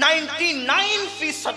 99%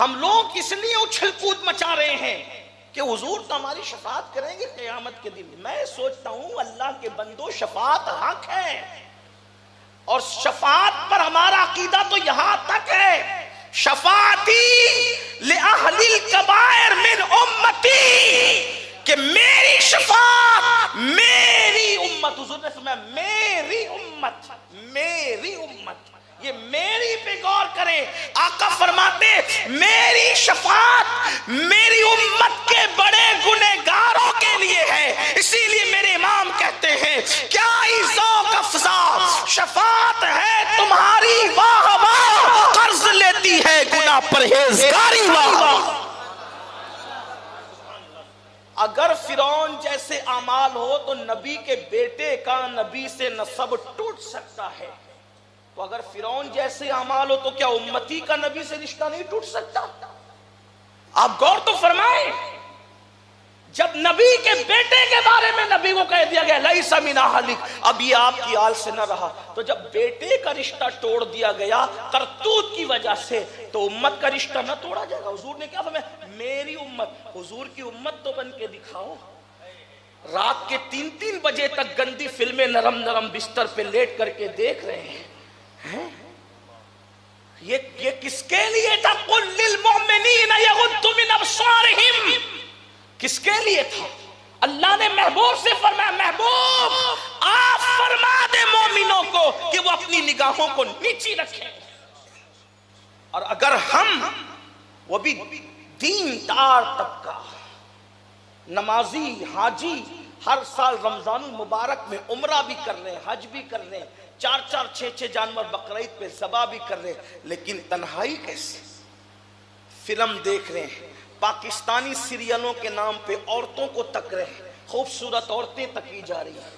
ہم لوگ اس لیے اچھل کود مچا رہے ہیں کہ حضور تو ہماری شفاعت کریں گے قیامت کے دن. میں سوچتا ہوں اللہ کے بندو شفاعت حق ہے، اور شفاعت پر ہمارا عقیدہ تو یہاں تک ہے، شفاعتی لأہل الکبائر من امتی، کہ میری شفاعت میری امت، حضور نے فرمایا میری امت، میری امت، یہ میری پہ غور کریں. آقا فرماتے میری شفاعت میری امت کے بڑے گنہگاروں کے لیے ہے. اسی لیے میرے امام کہتے ہیں کیا ہی ذوق افزا شفاعت ہے تمہاری، واہ واہ قرض لیتی ہے گناہ پرہیزگاری، واہ واہ. اگر فرعون جیسے اعمال ہو تو نبی کے بیٹے کا نبی سے نسب ٹوٹ سکتا ہے، تو اگر فرعون جیسے اعمال ہو تو کیا امتی کا نبی سے رشتہ نہیں ٹوٹ سکتا؟ آپ غور تو فرمائیں، جب نبی کے بیٹے کے بارے میں نبی کو کہہ دیا گیا لیس من اہلک، اب یہ آپ کی آل سے نہ رہا، تو جب بیٹے کا رشتہ توڑ دیا گیا کرتوت کی وجہ سے تو امت کا رشتہ نہ توڑا جائے گا؟ حضور نے کیا فرمایا میری امت. حضور کی امت تو بن کے دکھاؤ. رات کے 3 بجے تک گندی فلمیں نرم نرم بستر پہ لیٹ کر کے دیکھ رہے ہیں. یہ کس کے لیے تھا؟ قل للمؤمنین یغضوا من ابصارہم، کس کے لیے تھا؟ اللہ نے محبوب سے فرمایا محبوب آپ فرما دے مومنوں کو کہ وہ اپنی نگاہوں کو نیچی رکھیں. اور اگر ہم، وہ بھی دین دار طبقہ، نمازی حاجی، ہر سال رمضان المبارک میں عمرہ بھی کر رہے ہیں، حج بھی کر رہے ہیں، 4 6 جانور بقرعید پہ ذبح بھی کر رہے ہیں، لیکن تنہائی کیسے؟ فلم دیکھ رہے ہیں، پاکستانی سیریلوں کے نام پہ عورتوں کو تک رہے ہیں، خوبصورت عورتیں تکی جا رہی ہیں.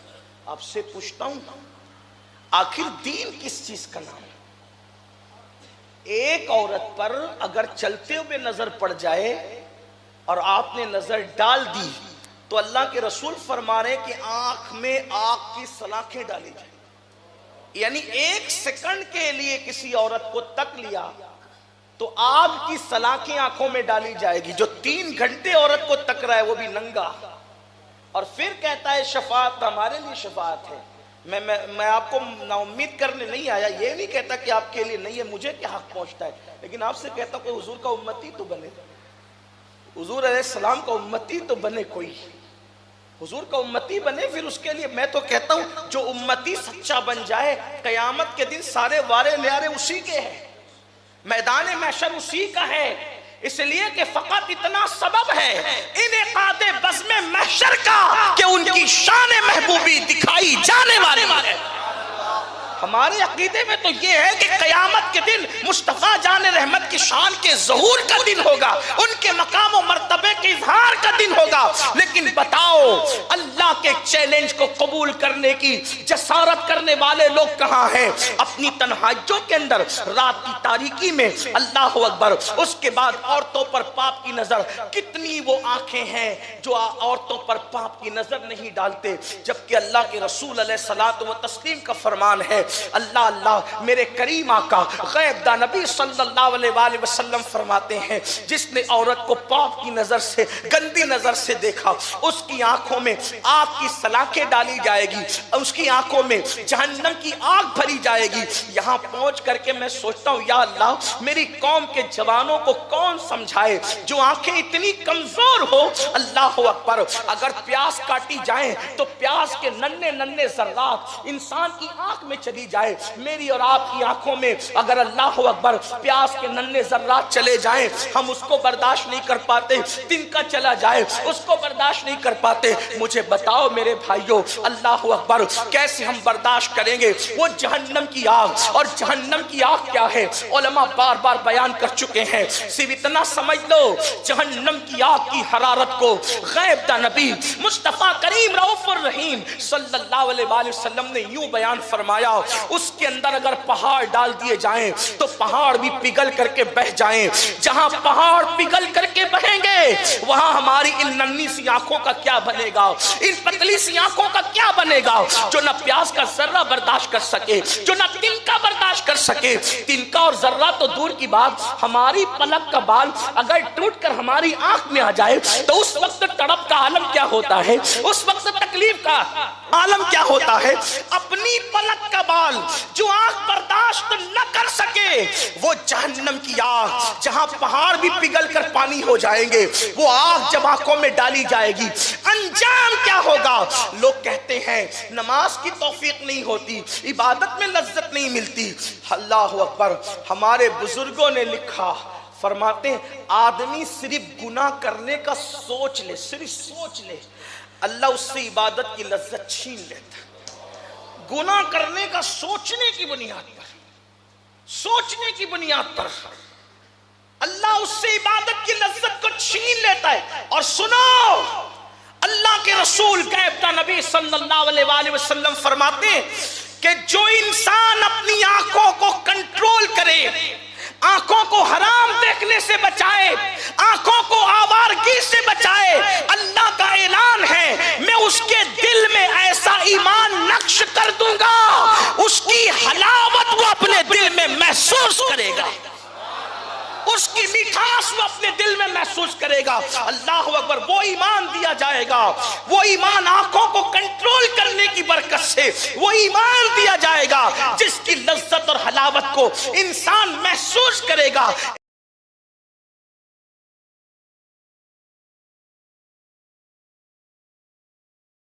آپ سے پوچھتا ہوں آخر دین کس چیز کا نام ہے؟ ایک عورت پر اگر چلتے ہوئے نظر پڑ جائے اور آپ نے نظر ڈال دی تو اللہ کے رسول فرما رہے ہیں کہ آنکھ میں آگ کی سلاخیں ڈالی جائیں. یعنی 1 سیکنڈ کے لیے کسی عورت کو تک لیا تو آگ کی سلاخیں آنکھوں میں ڈالی جائے گی. جو 3 گھنٹے عورت کو تک رہا ہے وہ بھی ننگا، اور پھر کہتا ہے شفاعت ہمارے لیے شفاعت ہے. میں آپ کو نا امید کرنے نہیں آیا، یہ نہیں کہتا کہ آپ کے لیے نہیں ہے، مجھے کیا حق پہنچتا ہے، لیکن آپ سے کہتا ہوں کہ حضور کا امتی تو بنے، حضور علیہ السلام کا امتی تو بنے، کوئی حضور کا امتی بنے. پھر اس کے لیے میں تو کہتا ہوں جو امتی سچا بن جائے قیامت کے دن سارے وارے نیارے اسی کے ہیں، میدان محشر اسی کا ہے. اس لیے کہ فقط اتنا سبب ہے انعقاد بزم محشر کا کہ ان کی شان محبوبی دکھائی جانے والی ہے. ہمارے عقیدے میں تو یہ ہے کہ قیامت کے دن مصطفیٰ جان رحمت کی شان کے ظہور کا دن ہوگا، ان کے مقام و مرتبے کے اظہار کا دن ہوگا. لیکن بتاؤ اللہ کے چیلنج کو قبول کرنے کی جسارت کرنے والے لوگ کہاں ہیں؟ اپنی تنہائیوں کے اندر رات کی تاریکی میں اللہ اکبر. اس کے بعد عورتوں پر پاپ کی نظر، کتنی وہ آنکھیں ہیں جو عورتوں پر پاپ کی نظر نہیں ڈالتے، جبکہ اللہ کے رسول علیہ الصلوۃ والتسلیم کا فرمان ہے اللہ اللہ میرے کریم آقا غیب دا نبی صلی اللہ علیہ وآلہ وسلم فرماتے ہیں جس نے عورت کو پاپ کی نظر سے، گندی نظر سے دیکھا، اس کی آنکھوں میں آگ کی سلاخیں ڈالی جائے گی، اس کی آنکھوں میں جہنم کی آگ بھری جائے گی. یہاں پہنچ کر کے میں سوچتا ہوں یا اللہ میری قوم کے جوانوں کو کون سمجھائے جو آنکھیں اتنی کمزور ہو. اللہ اکبر. اگر پیاس کاٹی جائیں تو پیاس کے ننھے ننھے ذرات انسان کی آنکھ میں چلی جائے، میری اور آپ کی آنکھوں میں اگر اللہ اکبر پیاس کے ننھے ذرات چلے جائیں ہم اس کو برداشت نہیں کر پاتے. تنکا چلا جائے اس کو برداشت نہیں کر پاتے. مجھے بتاؤ میرے بھائیوں اللہ اکبر کیسے ہم برداشت کریں گے وہ جہنم کی آگ؟ اور جہنم کی آگ کیا ہے علماء بار بار بیان کر چکے ہیں. صرف اتنا سمجھ لو جہنم کی آگ کی حرارت کو غیب دا نبی مصطفیٰ کریم رؤوف الرحیم صلی اللہ علیہ وآلہ وسلم نے یوں بیان فرمایا اس کے اندر اگر پہاڑ ڈال دیے جائیں تو پہاڑ بھی پگھل کر کے بہ جائیں. جہاں پہاڑ پگھل کر کے بہیں گے وہاں ہماری ان ننھی سی آنکھوں کا کیا بنے گا؟ ان پتلی سی آنکھوں کا کیا بنے گا جو نہ پیاس کا ذرہ برداشت کر سکے، جو نہ تنکا برداشت کر سکے؟ تنکا اور ذرہ تو دور کی بات، ہماری پلک کا بال اگر ٹوٹ کر ہماری آنکھ میں آ جائے تو اس وقت تڑپ کا عالم کیا ہوتا ہے، اس وقت تکلیف کا عالم کیا ہوتا ہے؟ اپنی پلک کا بال جو آنکھ برداشت نہ کر سکے، وہ جہنم کی آگ جہاں پہاڑ بھی پگھل کر پانی ہو جائیں گے، وہ آگ جب آنکھوں میں ڈالی جائے گی، انجام کیا ہوگا؟ لوگ کہتے ہیں نماز کی توفیق نہیں ہوتی، عبادت میں لذت نہیں ملتی۔ اللہ اکبر، ہمارے بزرگوں نے لکھا، فرماتے ہیں آدمی صرف گناہ کرنے کا سوچ لے، صرف سوچ لے، اللہ اس سے عبادت کی لذت چھین لیتا۔ گناہ کرنے کا سوچنے کی بنیاد پر، سوچنے کی بنیاد پر اللہ اس سے عبادت کی لذت کو چھین لیتا ہے۔ اور سنو، اللہ کے رسول کہتا نبی صلی اللہ علیہ وآلہ وسلم فرماتے ہیں کہ جو انسان اپنی آنکھوں کو کنٹرول کرے، آنکھوں کو حرام دیکھنے سے بچائے، آنکھوں کو آوارگی سے بچائے، اللہ کا اعلان ہے میں اس کے دل میں ایسا ایمان نقش کر دوں گا، اس کی حلاوت وہ اپنے دل میں محسوس کرے گا، اس کی مٹھاس وہ اپنے دل میں محسوس کرے گا۔ اللہ اکبر، وہ ایمان دیا جائے گا، وہ ایمان آنکھوں کو کنٹرول کرنے کی برکت سے وہ ایمان دیا جائے گا جس کی لذت اور حلاوت کو انسان محسوس کرے گا۔